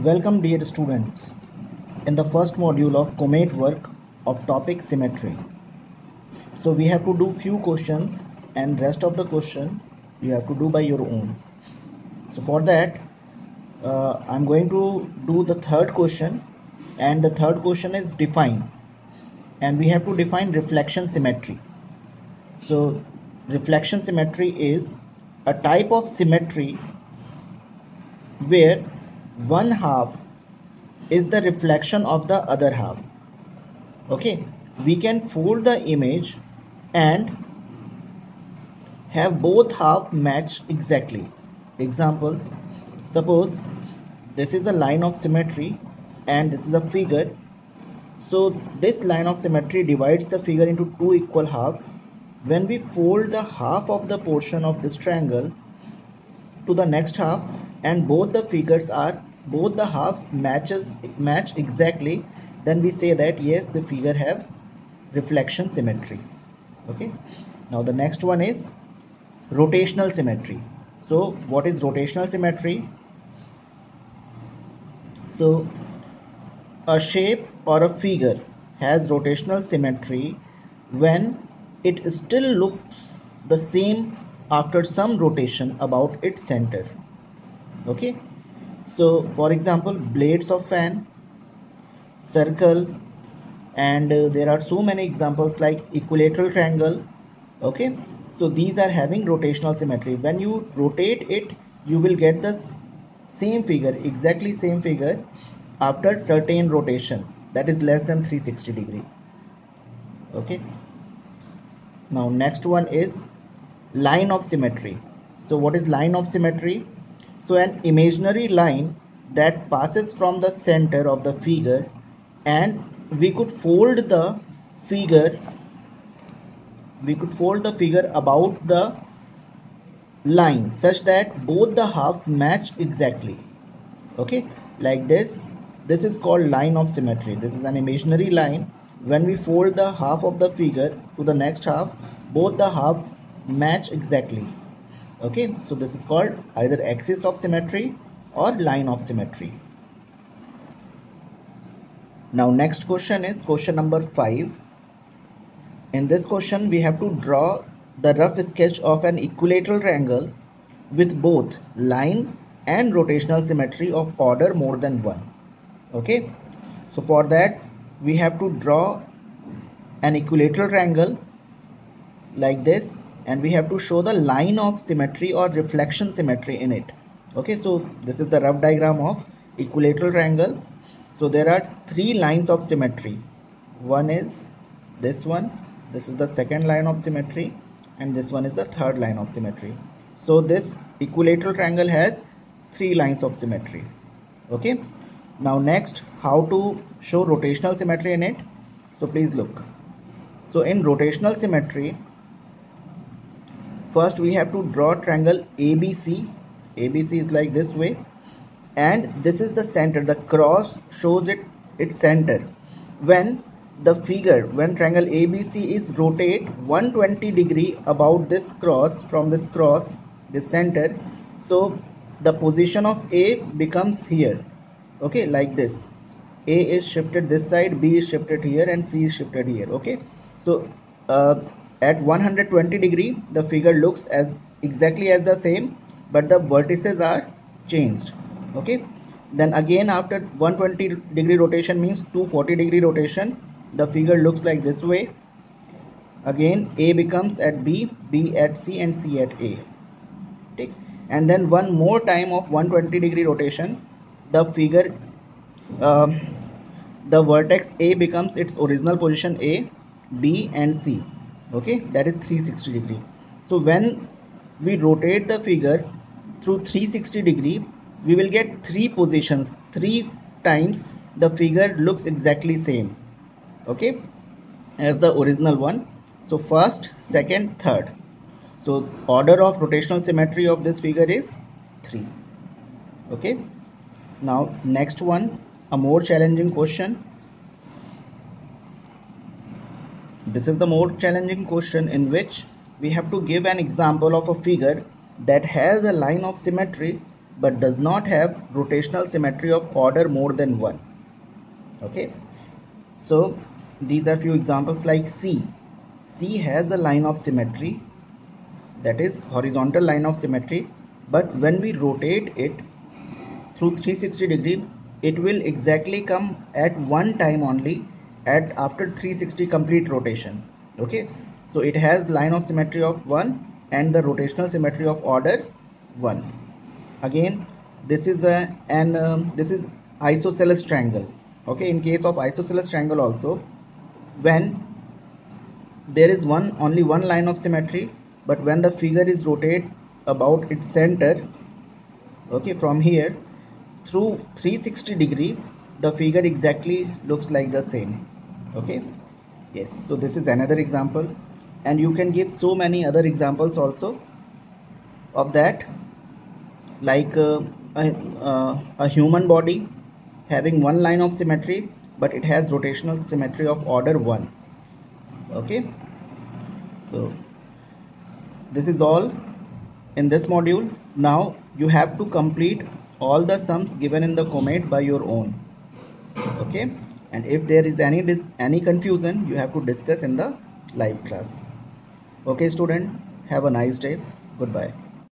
Welcome dear students in the first module of COMATE work of topic symmetry. So we have to do few questions and rest of the question you have to do by your own. So for that I'm going to do the third question, and the third question is define, and we have to define reflection symmetry. So reflection symmetry is a type of symmetry where one half is the reflection of the other half. Okay, we can fold the image and have both half match exactly. Example, suppose this is a line of symmetry and this is a figure. So this line of symmetry divides the figure into two equal halves. When we fold the half of the portion of this triangle to the next half and both the halves match exactly, then we say that yes, the figure have reflection symmetry. Okay, now the next one is rotational symmetry. So what is rotational symmetry? So a shape or a figure has rotational symmetry when it still looks the same after some rotation about its center. Okay, so for example, blades of fan, circle, and there are so many examples like equilateral triangle. Okay, so these are having rotational symmetry. When you rotate it, you will get the same figure, exactly same figure after certain rotation, that is less than 360 degree. Okay, now next one is line of symmetry. So what is line of symmetry? So an imaginary line that passes from the center of the figure, and we could fold the figure about the line such that both the halves match exactly. Okay, like this is called line of symmetry. This is an imaginary line. When we fold the half of the figure to the next half, both the halves match exactly. Okay, so this is called either axis of symmetry or line of symmetry. Now next question is question number 5. In this question we have to draw the rough sketch of an equilateral triangle with both line and rotational symmetry of order more than 1. Okay, so for that we have to draw an equilateral triangle like this, and we have to show the line of symmetry or reflection symmetry in it. Okay, so this is the rough diagram of equilateral triangle. So there are three lines of symmetry. One is this one, this is the second line of symmetry, and this one is the third line of symmetry. So this equilateral triangle has three lines of symmetry. Okay, now next, how to show rotational symmetry in it? So please look. So in rotational symmetry, first we have to draw triangle ABC. ABC is like this way, and this is the center. The cross shows its center. When triangle ABC is rotate 120 degree about this cross, from this cross, this center, so the position of A becomes here. Okay, like this. A is shifted this side, B is shifted here, and C is shifted here. Okay, so at 120 degree the figure looks as exactly as the same, but the vertices are changed. Okay, then again after 120 degree rotation means 240 degree rotation, the figure looks like this way. Again A becomes at B, B at C, and C at A. Okay, and then one more time of 120 degree rotation, the figure the vertex A becomes its original position A, B, and C. Okay, that is 360 degree. So when we rotate the figure through 360 degree, we will get three positions. Three times the figure looks exactly same, okay, as the original one. So first, second, third. So order of rotational symmetry of this figure is 3. Okay, now next one, a more challenging question. This is the more challenging question in which we have to give an example of a figure that has a line of symmetry but does not have rotational symmetry of order more than 1. Okay, so these are few examples like C. C has a line of symmetry, that is horizontal line of symmetry, but when we rotate it through 360 degree, it will exactly come at one time only at after 360 complete rotation. Okay, so it has line of symmetry of 1 and the rotational symmetry of order 1. Again, this is this is isosceles triangle. Okay, in case of isosceles triangle also, when there is only one line of symmetry, but when the figure is rotated about its center, okay, from here through 360 degree, the figure exactly looks like the same. Okay, yes, so this is another example, and you can give so many other examples also of that, like a human body having one line of symmetry, but it has rotational symmetry of order 1. Okay, so this is all in this module. Now you have to complete all the sums given in the comet by your own. Okay, and if there is any confusion, you have to discuss in the live class. Okay student, have a nice day. Goodbye.